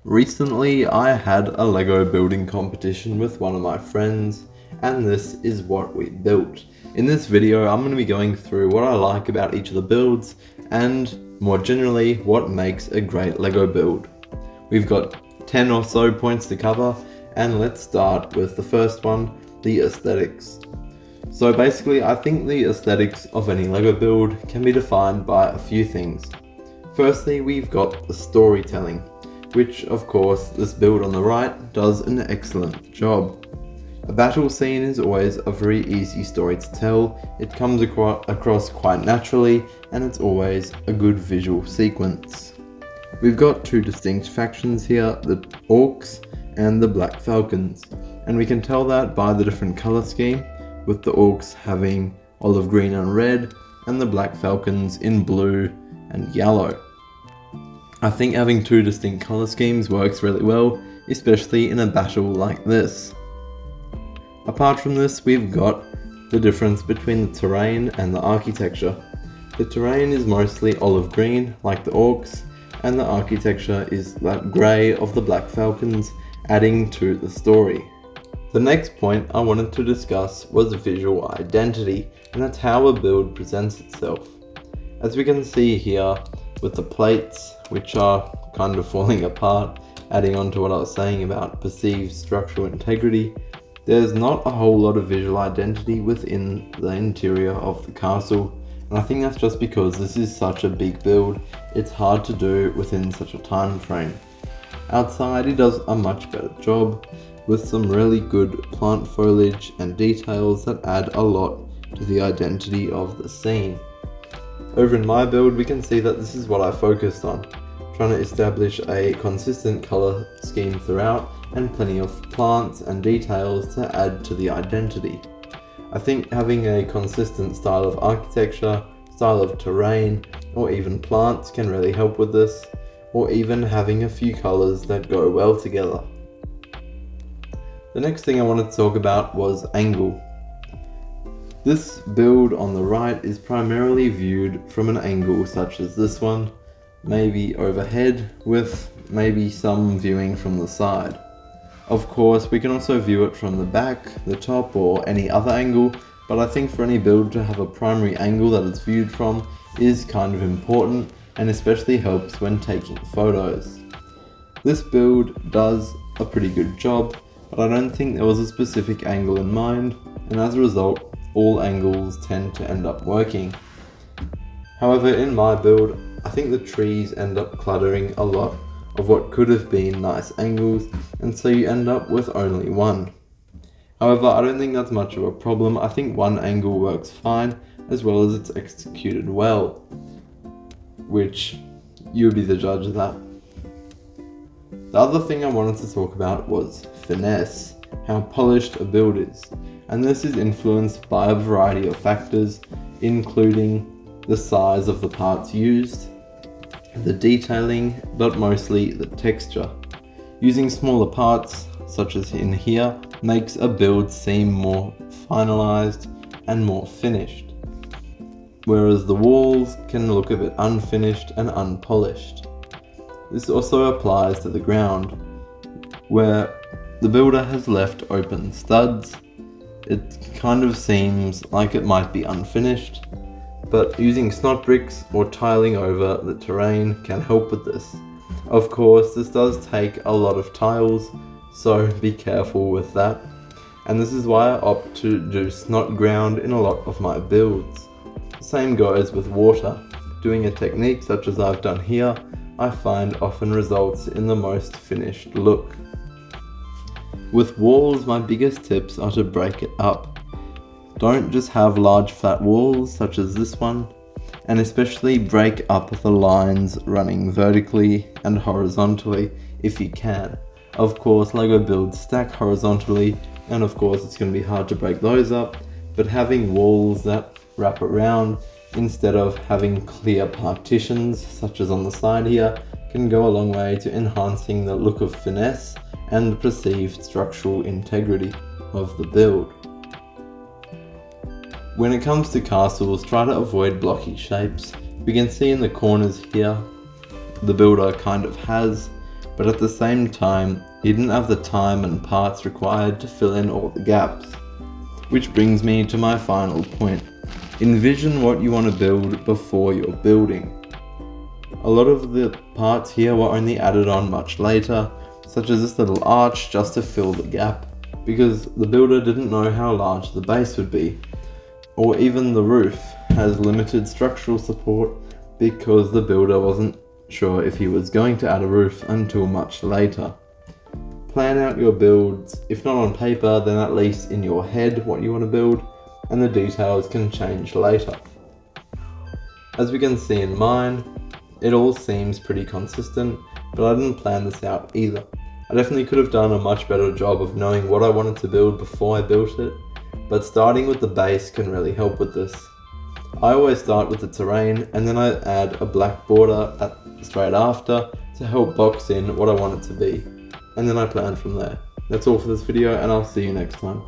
Recently, I had a Lego building competition with one of my friends, and this is what we built. In this video, I'm going to be going through what I like about each of the builds, and more generally, what makes a great Lego build. We've got 10 or so points to cover, and let's start with the first one, the aesthetics. So basically, I think the aesthetics of any Lego build can be defined by a few things. Firstly, we've got the storytelling, which of course this build on the right does an excellent job. A battle scene is always a very easy story to tell, it comes across quite naturally, and it's always a good visual sequence. We've got two distinct factions here, the Orcs and the Black Falcons, and we can tell that by the different colour scheme, with the Orcs having olive green and red, and the Black Falcons in blue and yellow. I think having two distinct colour schemes works really well, especially in a battle like this. Apart from this, we've got the difference between the terrain and the architecture. The terrain is mostly olive green, like the Orcs, and the architecture is that grey of the Black Falcons, adding to the story. The next point I wanted to discuss was visual identity, and that's how a build presents itself. As we can see here with the plates, which are kind of falling apart, adding on to what I was saying about perceived structural integrity, there's not a whole lot of visual identity within the interior of the castle, and I think that's just because this is such a big build, it's hard to do within such a time frame. Outside, it does a much better job, with some really good plant foliage and details that add a lot to the identity of the scene. Over in my build, we can see that this is what I focused on, trying to establish a consistent colour scheme throughout and plenty of plants and details to add to the identity. I think having a consistent style of architecture, style of terrain, or even plants can really help with this, or even having a few colours that go well together. The next thing I wanted to talk about was angle. This build on the right is primarily viewed from an angle such as this one, maybe overhead, with maybe some viewing from the side. Of course, we can also view it from the back, the top, or any other angle, but I think for any build to have a primary angle that it's viewed from is kind of important, and especially helps when taking photos. This build does a pretty good job, but I don't think there was a specific angle in mind, and as a result, all angles tend to end up working. However, in my build, I think the trees end up cluttering a lot of what could have been nice angles, and so you end up with only one. However, I don't think that's much of a problem. I think one angle works fine, as well as it's executed well, which you would be the judge of that. The other thing I wanted to talk about was finesse, how polished a build is, and this is influenced by a variety of factors, including the size of the parts used, the detailing, but mostly the texture. Using smaller parts, such as in here, makes a build seem more finalized and more finished, whereas the walls can look a bit unfinished and unpolished. This also applies to the ground, where the builder has left open studs. It kind of seems like it might be unfinished, but using snot bricks or tiling over the terrain can help with this. Of course, this does take a lot of tiles, so be careful with that, and this is why I opt to do snot ground in a lot of my builds. The same goes with water. Doing a technique such as I've done here, I find often results in the most finished look. With walls, my biggest tips are to break it up. Don't just have large flat walls such as this one, and especially break up the lines running vertically and horizontally if you can. Of course, Lego builds stack horizontally, and of course it's going to be hard to break those up, but having walls that wrap around instead of having clear partitions such as on the side here can go a long way to enhancing the look of finesse and the perceived structural integrity of the build. When it comes to castles, try to avoid blocky shapes. We can see in the corners here, the builder kind of has but at the same time, he didn't have the time and parts required to fill in all the gaps. Which brings me to my final point. Envision what you want to build before you're building. A lot of the parts here were only added on much later, such as this little arch just to fill the gap, because the builder didn't know how large the base would be. Or even the roof has limited structural support because the builder wasn't sure if he was going to add a roof until much later. Plan out your builds, if not on paper, then at least in your head what you want to build, and the details can change later. As we can see in mine, it all seems pretty consistent, but I didn't plan this out either. I definitely could have done a much better job of knowing what I wanted to build before I built it, but starting with the base can really help with this. I always start with the terrain and then I add a black border straight after to help box in what I want it to be, and then I plan from there. That's all for this video, and I'll see you next time.